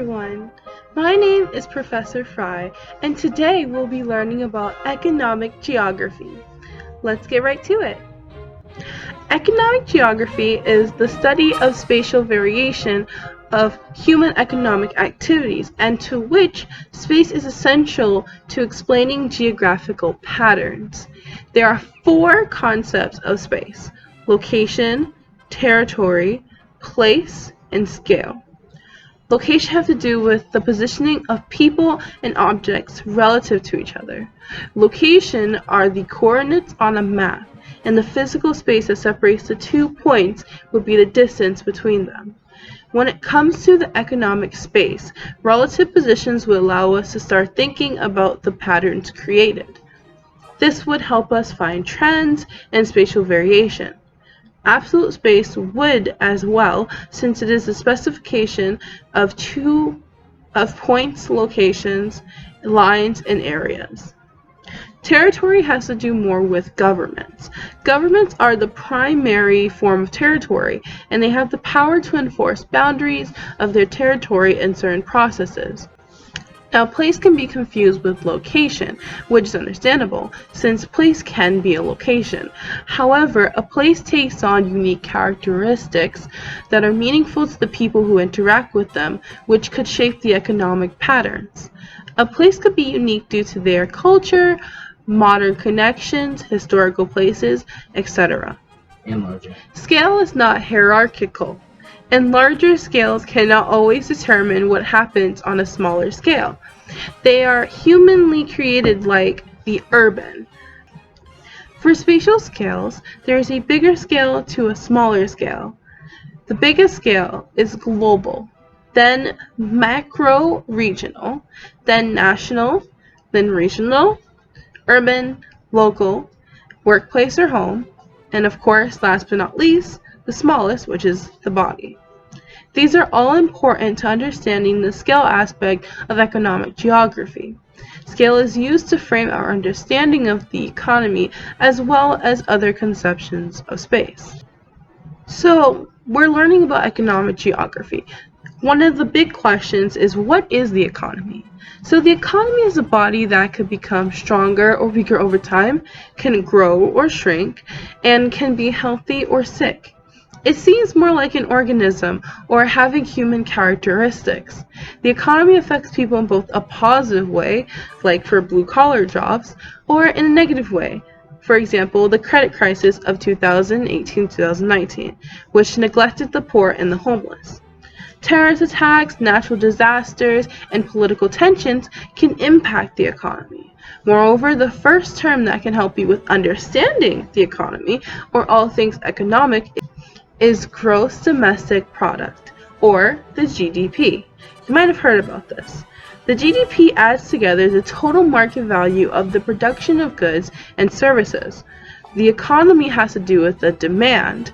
everyone. My name is Professor Fry, and today we'll be learning about economic geography. Let's get right to it. Economic geography is the study of spatial variation of human economic activities, and to which space is essential to explaining geographical patterns. There are four concepts of space: location, territory, place, and scale. Location has to do with the positioning of people and objects relative to each other. Location are the coordinates on a map, and the physical space that separates the 2 points would be the distance between them. When it comes to the economic space, relative positions would allow us to start thinking about the patterns created. This would help us find trends and spatial variation. Absolute space would as well, since it is the specification of points, locations, lines, and areas. Territory has to do more with governments. Governments are the primary form of territory, and they have the power to enforce boundaries of their territory in certain processes. Now, place can be confused with location, which is understandable, since place can be a location. However, a place takes on unique characteristics that are meaningful to the people who interact with them, which could shape the economic patterns. A place could be unique due to their culture, modern connections, historical places, etc. Scale is not hierarchical, and larger scales cannot always determine what happens on a smaller scale. They are humanly created, like the urban. For spatial scales, there is a bigger scale to a smaller scale. The biggest scale is global, then macro-regional, then national, then regional, urban, local, workplace or home, and of course, last but not least, the smallest, which is the body. These are all important to understanding the scale aspect of economic geography. Scale is used to frame our understanding of the economy as well as other conceptions of space. So, we're learning about economic geography. One of the big questions is, what is the economy? So the economy is a body that could become stronger or weaker over time, can grow or shrink, and can be healthy or sick. It seems more like an organism or having human characteristics. The economy affects people in both a positive way, like for blue-collar jobs, or in a negative way. For example, the credit crisis of 2018-2019, which neglected the poor and the homeless. Terrorist attacks, natural disasters, and political tensions can impact the economy. Moreover, the first term that can help you with understanding the economy, or all things economic, is gross domestic product, or the GDP. You might have heard about this. The GDP adds together the total market value of the production of goods and services. The economy has to do with the demand,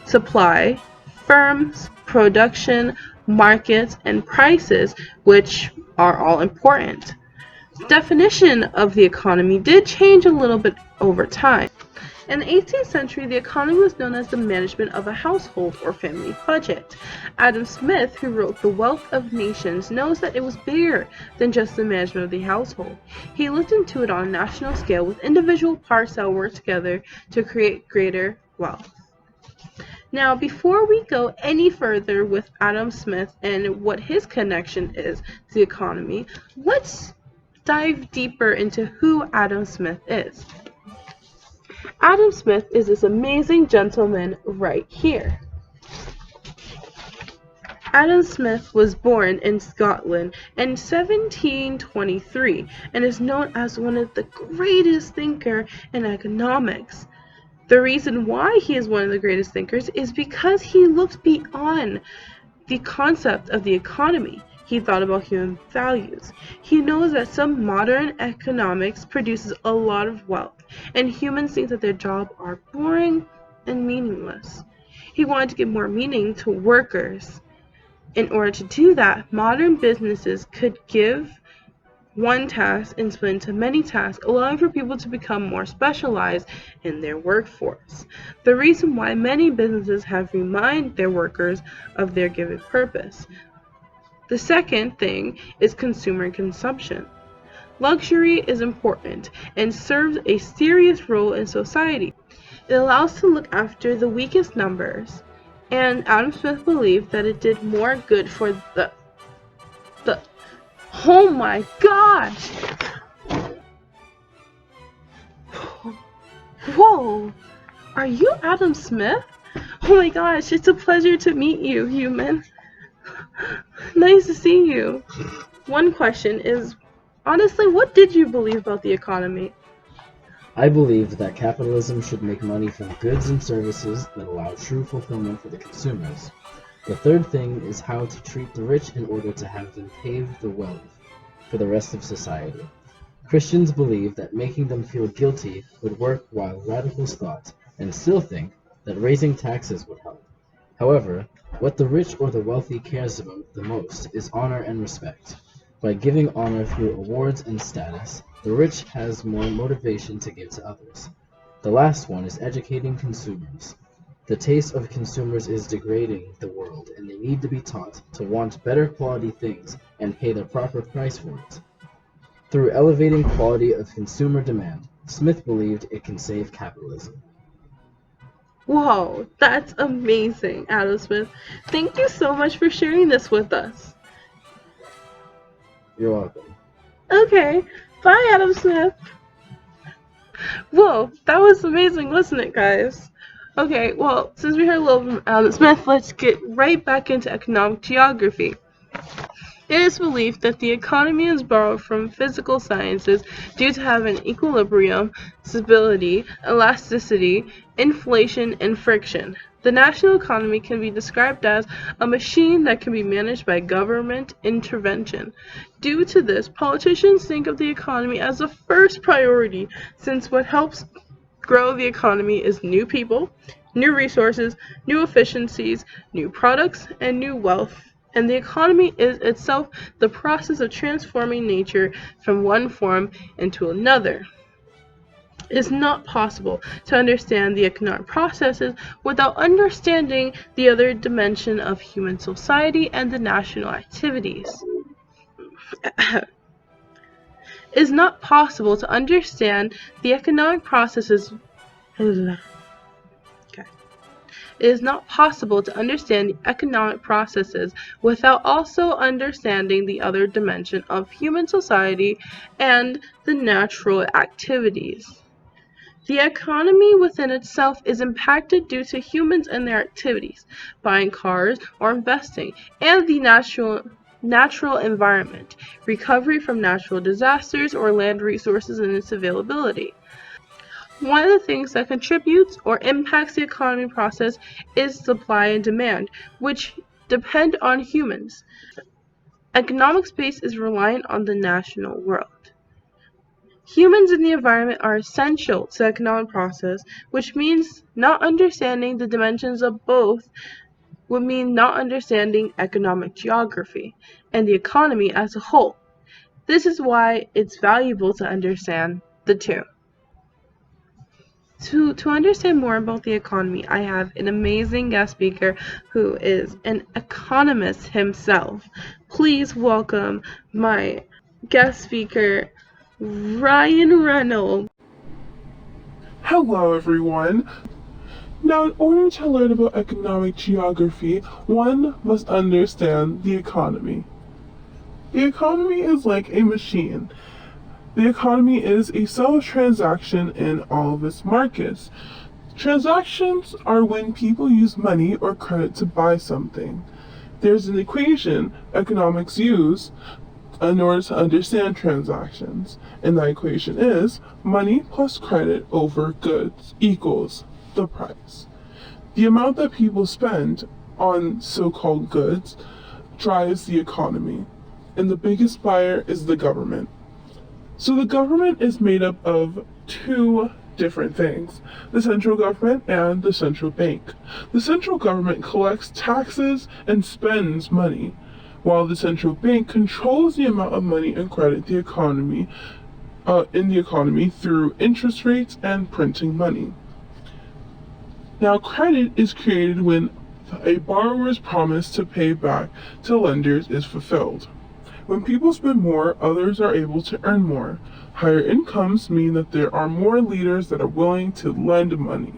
supply, firms, production, markets, and prices, which are all important. The definition of the economy did change a little bit over time. In the 18th century, the economy was known as the management of a household or family budget. Adam Smith, who wrote The Wealth of Nations, knows that it was bigger than just the management of the household. He looked into it on a national scale with individual parts that work together to create greater wealth. Now, before we go any further with Adam Smith and what his connection is to the economy, let's dive deeper into who Adam Smith is. Adam Smith is this amazing gentleman right here. Adam Smith was born in Scotland in 1723 and is known as one of the greatest thinkers in economics. The reason why he is one of the greatest thinkers is because he looked beyond the concept of the economy. He thought about human values. He knows that some modern economics produces a lot of wealth, and humans think that their jobs are boring and meaningless. He wanted to give more meaning to workers. In order to do that, modern businesses could give one task and split into many tasks, allowing for people to become more specialized in their workforce. The reason why many businesses have reminded their workers of their given purpose. The second thing is consumer consumption. Luxury is important and serves a serious role in society. It allows to look after the weakest numbers, and Adam Smith believed that it did more good for the oh my gosh! Whoa! Are you Adam Smith? Oh my gosh, it's a pleasure to meet you, human. Nice to see you. One question is, honestly, what did you believe about the economy? I believed that capitalism should make money from goods and services that allow true fulfillment for the consumers. The third thing is how to treat the rich in order to have them pave the way for the rest of society. Christians believe that making them feel guilty would work, while radicals thought, and still think, that raising taxes would help. However, what the rich or the wealthy cares about the most is honor and respect. By giving honor through awards and status, the rich has more motivation to give to others. The last one is educating consumers. The taste of consumers is degrading the world, and they need to be taught to want better quality things and pay the proper price for it. Through elevating quality of consumer demand, Smith believed it can save capitalism. Whoa, that's amazing, Adam Smith. Thank you so much for sharing this with us. You're welcome. Okay, bye, Adam Smith. Whoa, that was amazing, wasn't it, guys? Okay, well, since we heard a little from Adam Smith, let's get right back into economic geography. It is believed that the economy is borrowed from physical sciences due to having equilibrium, stability, elasticity, inflation, and friction. The national economy can be described as a machine that can be managed by government intervention. Due to this, politicians think of the economy as the first priority, since what helps grow the economy is new people, new resources, new efficiencies, new products, and new wealth. And the economy is itself the process of transforming nature from one form into another. It is not possible to understand the economic processes without understanding the other dimension of human society and the national activities. It is not possible to understand the economic processes. It is not possible to understand the economic processes without also understanding the other dimension of human society and the natural activities. The economy within itself is impacted due to humans and their activities, buying cars or investing, and the natural environment, recovery from natural disasters or land resources and its availability. One of the things that contributes or impacts the economy process is supply and demand, which depend on humans. Economic space is reliant on the natural world. Humans and the environment are essential to the economic process, which means not understanding the dimensions of both would mean not understanding economic geography and the economy as a whole. This is why it's valuable to understand the two. To understand more about the economy, I have an amazing guest speaker who is an economist himself. Please welcome my guest speaker, Ryan Reynolds. Hello, everyone. Now, in order to learn about economic geography, one must understand the economy. The economy is like a machine. The economy is a self-transaction in all of its markets. Transactions are when people use money or credit to buy something. There's an equation economics use in order to understand transactions, and that equation is money plus credit over goods equals the price. The amount that people spend on so-called goods drives the economy, and the biggest buyer is the government. So the government is made up of two different things: the central government and the central bank. The central government collects taxes and spends money, while the central bank controls the amount of money and credit the economy in the economy through interest rates and printing money. Now, credit is created when a borrower's promise to pay back to lenders is fulfilled. When people spend more, others are able to earn more. Higher incomes mean that there are more leaders that are willing to lend money.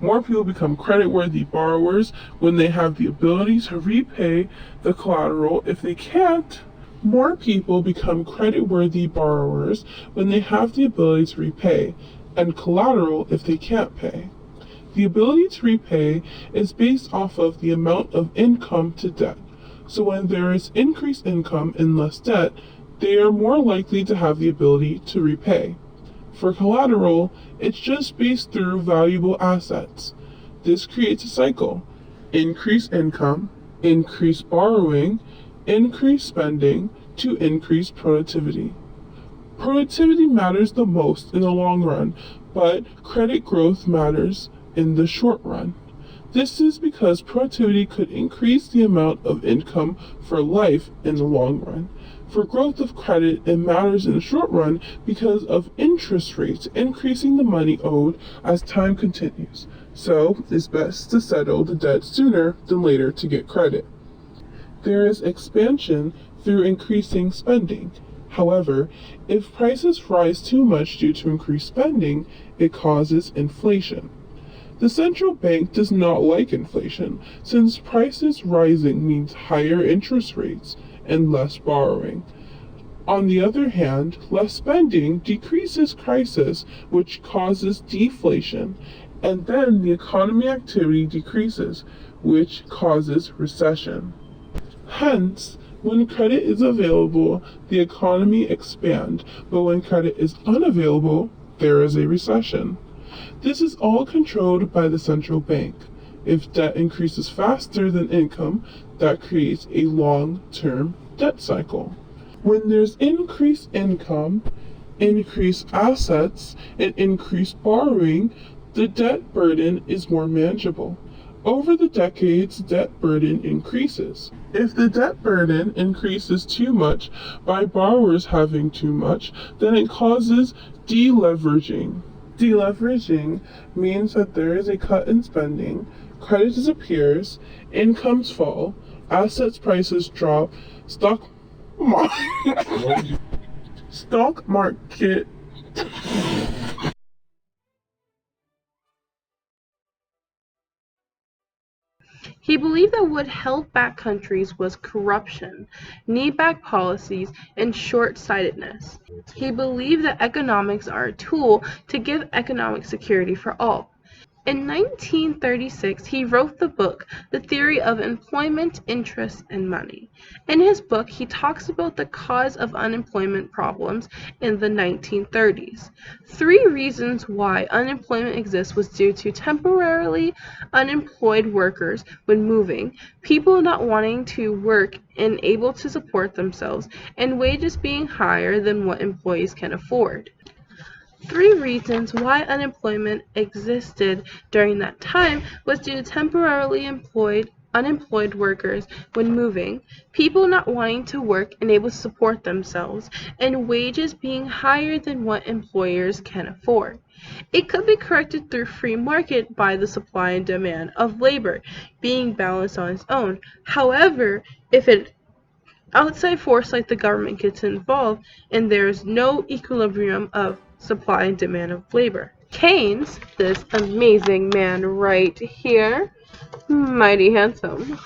More people become credit-worthy borrowers when they have the ability to repay the collateral. If they can't, more people become credit-worthy borrowers when they have the ability to repay, and collateral if they can't pay. The ability to repay is based off of the amount of income to debt. So when there is increased income and less debt, they are more likely to have the ability to repay. For collateral, it's just based through valuable assets. This creates a cycle. Increased income, increased borrowing, increased spending to increase productivity. Productivity matters the most in the long run, but credit growth matters in the short run. This is because productivity could increase the amount of income for life in the long run. For growth of credit, it matters in the short run because of interest rates increasing the money owed as time continues. So, it's best to settle the debt sooner than later to get credit. There is expansion through increasing spending. However, if prices rise too much due to increased spending, it causes inflation. The central bank does not like inflation, since prices rising means higher interest rates and less borrowing. On the other hand, less spending decreases crisis, which causes deflation, and then the economy activity decreases, which causes recession. Hence, when credit is available, the economy expands, but when credit is unavailable, there is a recession. This is all controlled by the central bank. If debt increases faster than income, that creates a long-term debt cycle. When there's increased income, increased assets, and increased borrowing, the debt burden is more manageable. Over the decades, debt burden increases. If the debt burden increases too much by borrowers having too much, then it causes deleveraging. Deleveraging means that there is a cut in spending, credit disappears, incomes fall, assets prices drop, stock market He believed that what would held back countries was corruption, knee-back policies, and short-sightedness. He believed that economics are a tool to give economic security for all. In 1936, he wrote the book, The Theory of Employment, Interest, and Money. In his book, he talks about the cause of unemployment problems in the 1930s. 3 reasons why unemployment exists was due to temporarily unemployed workers when moving, people not wanting to work and able to support themselves, and wages being higher than what employees can afford. 3 reasons why unemployment existed during that time was due to temporarily unemployed workers when moving, people not wanting to work and able to support themselves, and wages being higher than what employers can afford. It could be corrected through free market by the supply and demand of labor being balanced on its own. However, if an outside force like the government gets involved and there is no equilibrium of supply and demand of labor. Keynes, this amazing man right here, mighty handsome,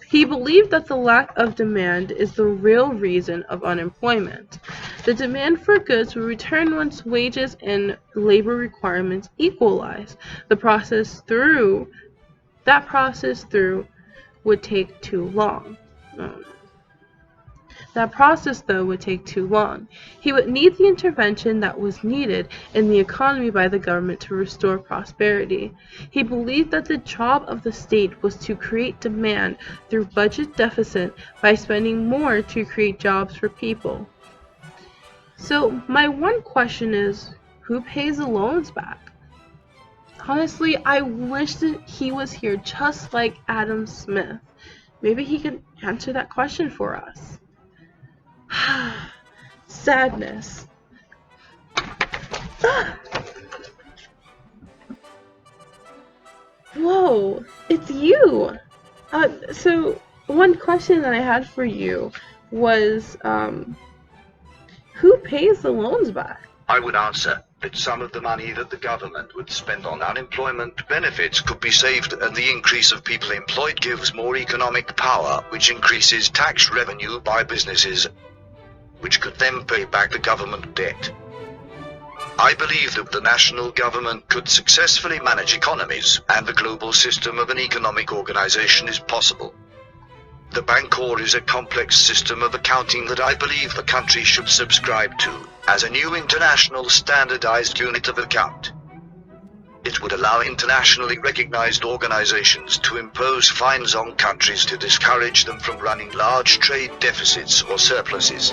he believed that the lack of demand is the real reason of unemployment. The demand for goods will return once wages and labor requirements equalize. That process through would take too long. That process, though, would take too long. He would need the intervention that was needed in the economy by the government to restore prosperity. He believed that the job of the state was to create demand through budget deficit by spending more to create jobs for people. So my one question is, who pays the loans back? Honestly, I wish that he was here just like Adam Smith. Maybe he could answer that question for us. Sadness. Whoa, It's you! So one question that I had for you was, who pays the loans back? I would answer that some of the money that the government would spend on unemployment benefits could be saved, and the increase of people employed gives more economic power, which increases tax revenue by businesses, which could then pay back the government debt. I believe that the national government could successfully manage economies, and the global system of an economic organization is possible. The Bancor is a complex system of accounting that I believe the country should subscribe to, as a new international standardized unit of account. It would allow internationally recognized organizations to impose fines on countries to discourage them from running large trade deficits or surpluses.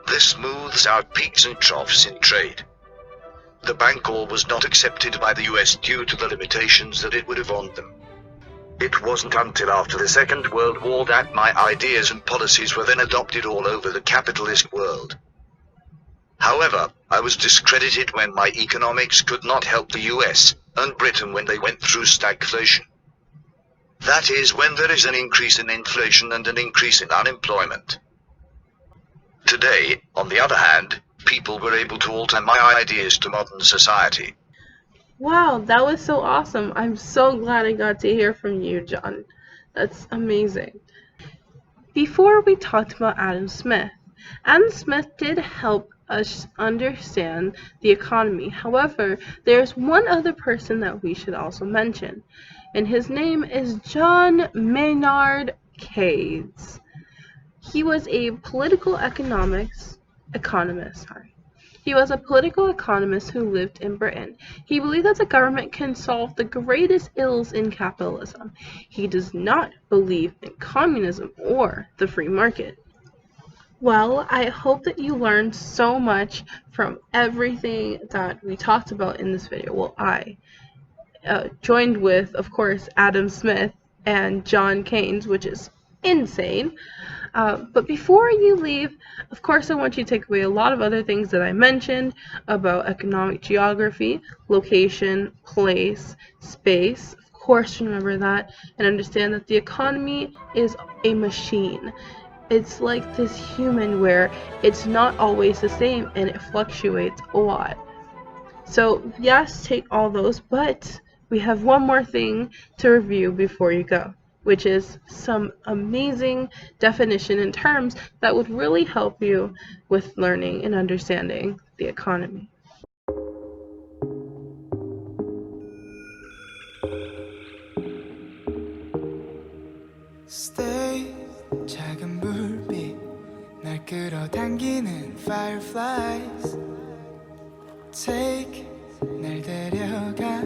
This smooths out peaks and troughs in trade. The Bancor was not accepted by the US due to the limitations that it would have on them. It wasn't until after the Second World War that my ideas and policies were then adopted all over the capitalist world. However, I was discredited when my economics could not help the US and Britain when they went through stagflation. That is, when there is an increase in inflation and an increase in unemployment. Today, on the other hand, people were able to alter my ideas to modern society. Wow, that was so awesome. I'm so glad I got to hear from you, John. That's amazing. Before we talked about Adam Smith did help us understand the economy. However, there's one other person that we should also mention, and his name is John Maynard Keynes. He was a political economist. He was a political economist who lived in Britain. He believed that the government can solve the greatest ills in capitalism. He does not believe in communism or the free market. Well, I hope that you learned so much from everything that we talked about in this video. Well, I joined with, of course, Adam Smith and John Keynes, which is insane. But before you leave, of course, I want you to take away a lot of other things that I mentioned about economic geography, location, place, space. Of course, remember that and understand that the economy is a machine. It's like this human where it's not always the same and it fluctuates a lot. So yes, take all those, but we have one more thing to review before you go, which is some amazing definition and terms that would really help you with learning and understanding the economy. Stay, 작은 불빛 날 끌어당기는 fireflies. Take, 날 데려가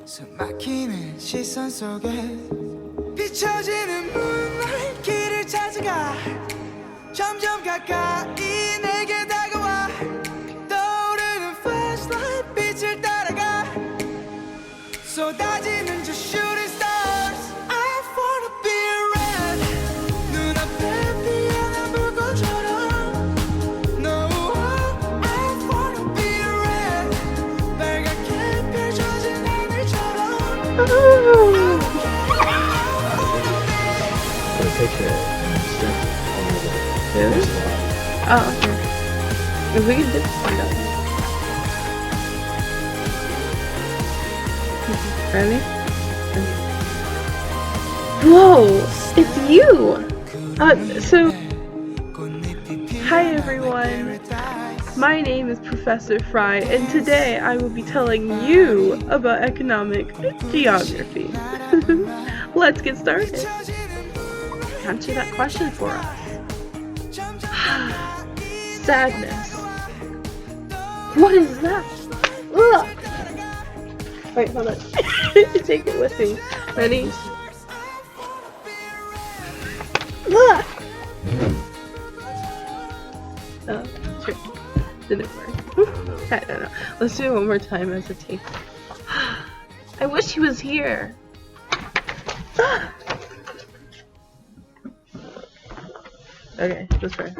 숨막히는 시선 속에 비춰지는 moonlight 길을 찾아가 점점 가까이 내게 다가와 떠오르는 flashlight 빛을 따라가 쏟아지는 저 shooting stars I wanna be red 눈앞에 피어난 불꽃처럼 No I wanna be red 빨갛게 펼쳐진 하늘처럼 Picture and strip over the Really? first line. Oh, okay. If we could just find out. Ready? Whoa! It's you! So, hi everyone! My name is Professor Fry, and today I will be telling you about economic geography. Let's get started. Answer that question for us. Sadness. What is that? Ugh. Wait, hold on. Take it with me. Ready? Ugh. Oh, sure. Didn't work. I don't know. Let's do it one more time as a take. I wish he was here. Okay, that's fair.